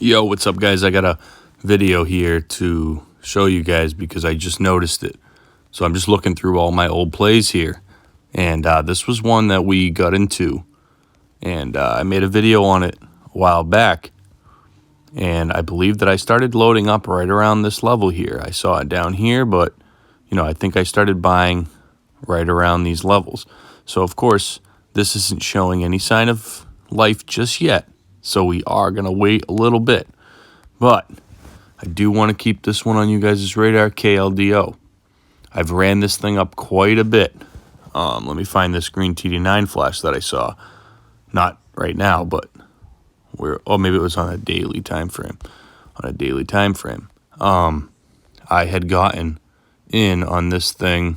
Yo, what's up, guys? I got a video here to show you guys because I just noticed it. So I'm just looking through all my old plays here, and this was one that we got into, and I made a video on it a while back, and I believe that I started loading up right around this level here. I saw it down here, but I think I started buying right around these levels. So of course, this isn't showing any sign of life just yet. So we are going to wait a little bit. But I do want to keep this one on you guys' radar, KLDO. I've ran this thing up quite a bit. Let me find this green TD9 flash that I saw. Not right now, but maybe it was on a daily time frame. I had gotten in on this thing.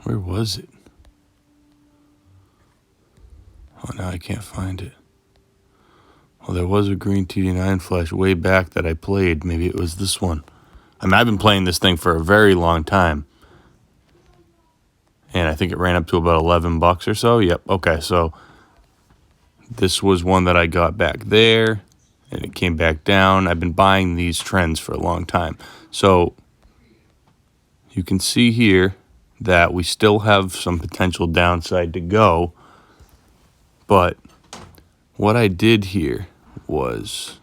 Where was it? Oh, now I can't find it. Well, there was a green TD9 flash way back that I played. Maybe it was this one. I mean, I've been playing this thing for a very long time. And I think it ran up to about $11 or so. Yep. Okay, so this was one that I got back there, and it came back down. I've been buying these trends for a long time. So you can see here that we still have some potential downside to go. But what I did here was,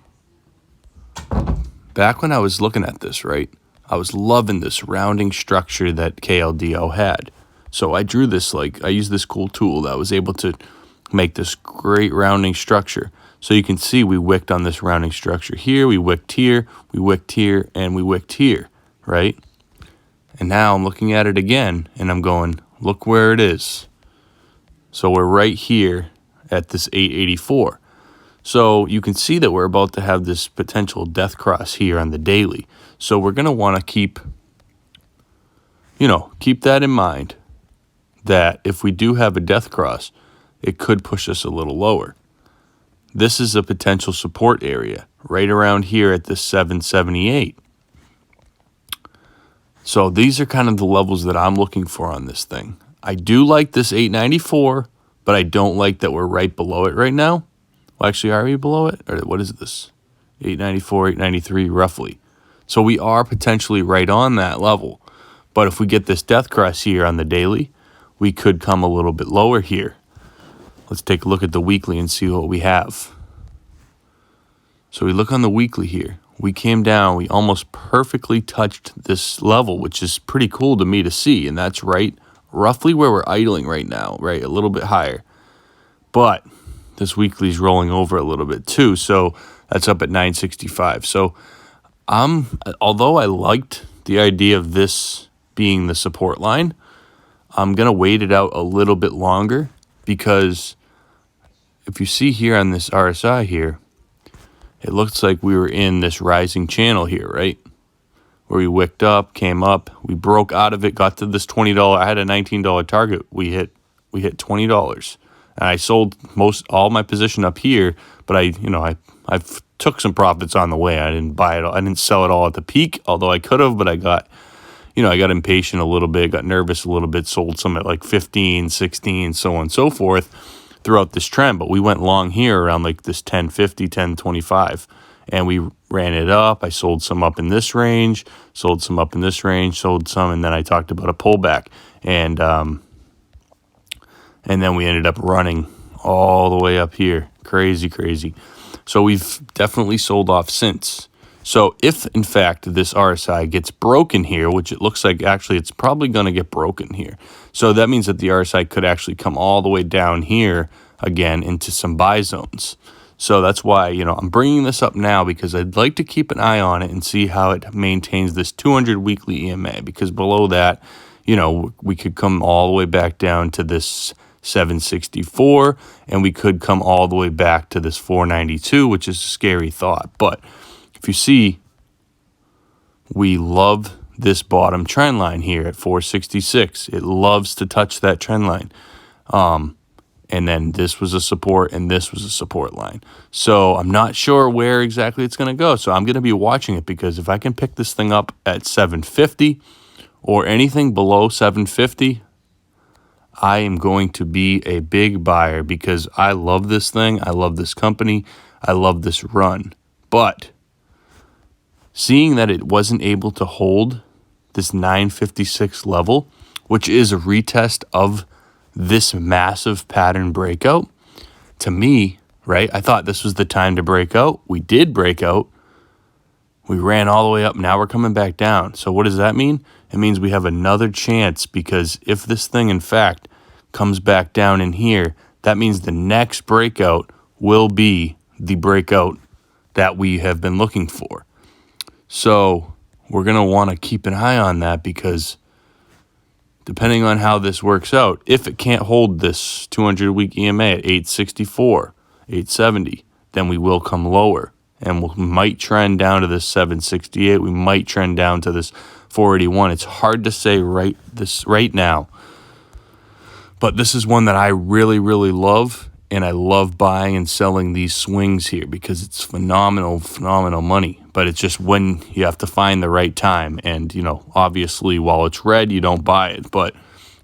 back when I was looking at this, right, I was loving this rounding structure that KLDO had. So I drew this, I used this cool tool that was able to make this great rounding structure. So you can see we wicked on this rounding structure here, we wicked here, and we wicked here, right? And now I'm looking at it again, and I'm going, look where it is. So we're right here at this 884. So you can see that we're about to have this potential death cross here on the daily. So we're going to want to keep that in mind, that if we do have a death cross, it could push us a little lower. This is a potential support area right around here at this 778. So these are kind of the levels that I'm looking for on this thing. I do like this 894, but I don't like that we're right below it right now. Well, actually, are we below it? Or what is this? 894, 893, roughly. So we are potentially right on that level. But if we get this death cross here on the daily, we could come a little bit lower here. Let's take a look at the weekly and see what we have. So we look on the weekly here. We came down. We almost perfectly touched this level, which is pretty cool to me to see. And that's right roughly where we're idling right now, right? A little bit higher. But this weekly's rolling over a little bit too, so that's up at 965. So although I liked the idea of this being the support line, I'm going to wait it out a little bit longer, because if you see here on this RSI here, it looks like we were in this rising channel here, right? Where we wicked up, came up, we broke out of it, got to this $20. I had a $19 target. We hit $20. And I sold all my position up here, but I took some profits on the way. I didn't buy it all. I didn't sell it all at the peak, although I could have, but I got impatient a little bit, got nervous a little bit, sold some at like 15, 16, so on and so forth throughout this trend. But we went long here around like this 1050, 1025, and we ran it up. I sold some up in this range, sold some up in this range, sold some, and then I talked about a pullback. And then we ended up running all the way up here. Crazy. So we've definitely sold off since. So if, in fact, this RSI gets broken here, which it looks like actually it's probably going to get broken here. So that means that the RSI could actually come all the way down here again into some buy zones. So that's why, I'm bringing this up now, because I'd like to keep an eye on it and see how it maintains this 200 weekly EMA, because below that, we could come all the way back down to this 764, and we could come all the way back to this 492, which is a scary thought. But if you see, we love this bottom trend line here at 466. It loves to touch that trend line. And then this was a support, and this was a support line. So I'm not sure where exactly it's going to go. So I'm going to be watching it, because if I can pick this thing up at 750 or anything below 750, I am going to be a big buyer because I love this thing. I love this company. I love this run. But seeing that it wasn't able to hold this 956 level, which is a retest of this massive pattern breakout, to me, right, I thought this was the time to break out. We did break out. We ran all the way up. Now we're coming back down. So what does that mean? It means we have another chance, because if this thing, in fact, comes back down in here, that means the next breakout will be the breakout that we have been looking for. So we're going to want to keep an eye on that, because depending on how this works out, if it can't hold this 200-week EMA at 864, 870, then we will come lower. And we might trend down to this 768. We might trend down to this 481. It's hard to say right now. But this is one that I really, really love. And I love buying and selling these swings here because it's phenomenal, phenomenal money. But it's just when you have to find the right time. And, obviously, while it's red, you don't buy it. But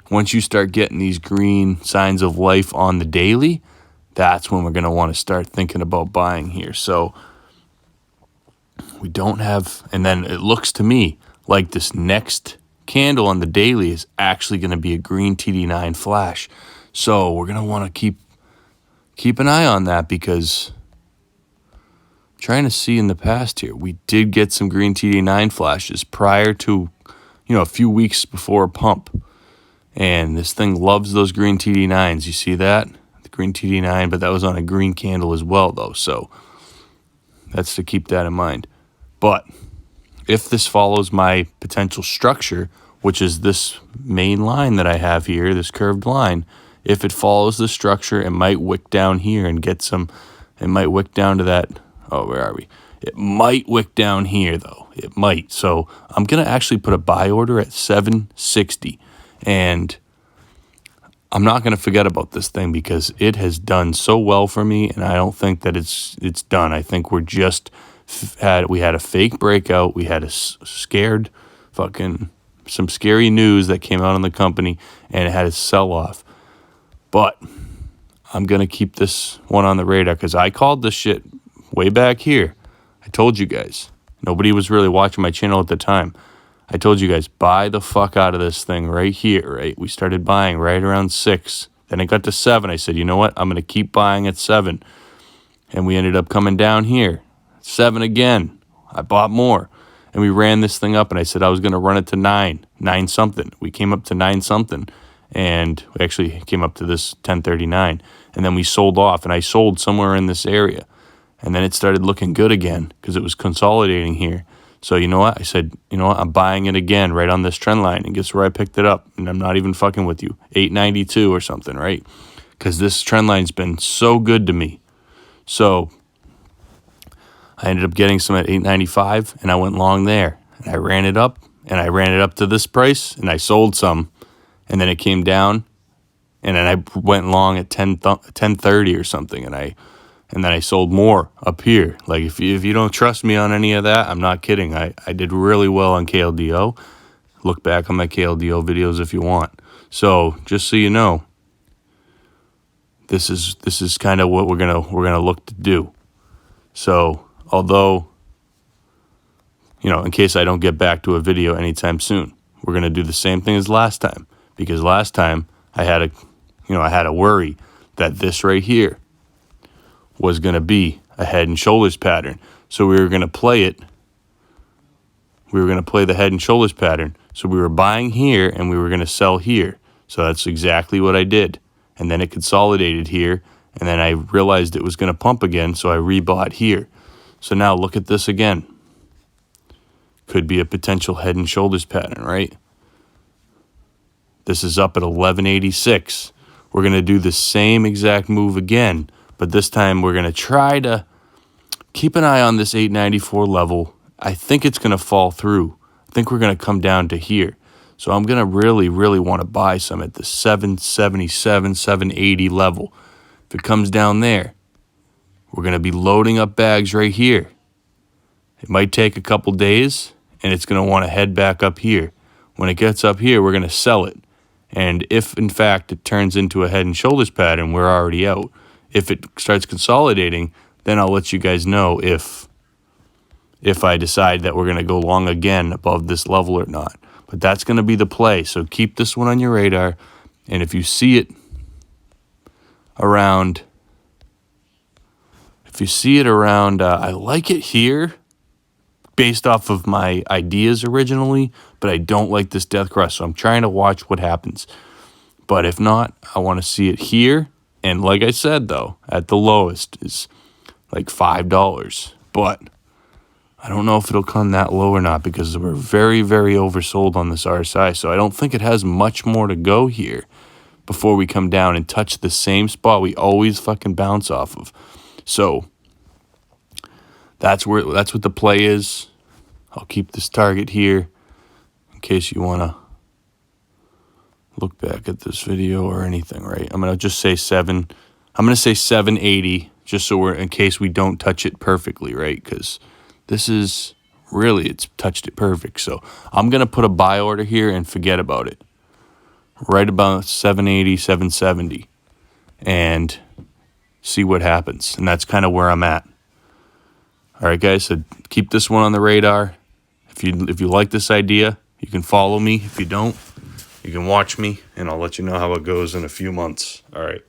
once you start getting these green signs of life on the daily, that's when we're going to want to start thinking about buying here. So we don't have, and then it looks to me like this next candle on the daily is actually going to be a green TD9 flash. So we're going to want to keep an eye on that, because I'm trying to see in the past here, we did get some green TD9 flashes prior to, a few weeks before a pump. And this thing loves those green TD9s. You see that? The green TD9, but that was on a green candle as well, though. So that's to keep that in mind. But if this follows my potential structure, which is this main line that I have here, this curved line, if it follows the structure, it might wick down here and get some, it might wick down to that, where are we? It might wick down here, though. It might. So I'm going to actually put a buy order at 760. And I'm not going to forget about this thing because it has done so well for me, and I don't think that it's done. I think we're just we had a fake breakout. We had some scary news that came out on the company, and it had a sell-off. But I'm going to keep this one on the radar because I called this shit way back here. I told you guys. Nobody was really watching my channel at the time. I told you guys, buy the fuck out of this thing right here, right? We started buying right around 6. Then it got to 7. I said, you know what? I'm going to keep buying at 7. And we ended up coming down here. 7 again. I bought more. And we ran this thing up, and I said I was going to run it to 9 something. We came up to 9 something. And we actually came up to this 1039. And then we sold off, and I sold somewhere in this area. And then it started looking good again because it was consolidating here. So you know what? I said, I'm buying it again right on this trend line. And guess where I picked it up? And I'm not even fucking with you. 892 or something, right? Because this trend line's been so good to me. So I ended up getting some at 895, and I went long there. And I ran it up, and I ran it up to this price, and I sold some. And then it came down, and then I went long at 1030 or something, and then I sold more up here. Like, if you don't trust me on any of that, I'm not kidding. I did really well on KLDO. Look back on my KLDO videos if you want. So just so you know, this is kind of what we're gonna look to do. So although, in case I don't get back to a video anytime soon, we're gonna do the same thing as last time, because last time I had a worry that this right here was going to be a head and shoulders pattern. So we were going to play it. We were going to play the head and shoulders pattern. So we were buying here and we were going to sell here. So that's exactly what I did. And then it consolidated here. And then I realized it was going to pump again. So I rebought here. So now look at this again. Could be a potential head and shoulders pattern, right? This is up at 1186. We're going to do the same exact move again. But this time we're going to try to keep an eye on this 894 level. I think it's going to fall through. I think we're going to come down to here. So I'm going to really, really want to buy some at the 777, 780 level. If it comes down there, we're going to be loading up bags right here. It might take a couple days, and it's going to want to head back up here. When it gets up here, we're going to sell it. And if, in fact, it turns into a head and shoulders pattern, we're already out. If it starts consolidating, then I'll let you guys know if I decide that we're going to go long again above this level or not. But that's going to be the play. So keep this one on your radar. And if you see it around, I like it here based off of my ideas originally, but I don't like this death cross. So I'm trying to watch what happens. But if not, I want to see it here. And like I said, though, at the lowest is like $5. But I don't know if it'll come that low or not because we're very, very oversold on this RSI. So I don't think it has much more to go here before we come down and touch the same spot we always fucking bounce off of. So that's what the play is. I'll keep this target here in case you want to look back at this video or anything, right? I'm going to just say 780 just so we're in case we don't touch it perfectly, right? Because this is really, it's touched it perfect. So I'm going to put a buy order here and forget about it. Right about 780, 770 and see what happens. And that's kind of where I'm at. All right, guys, so keep this one on the radar. If you like this idea, you can follow me. If you don't, you can watch me, and I'll let you know how it goes in a few months. All right.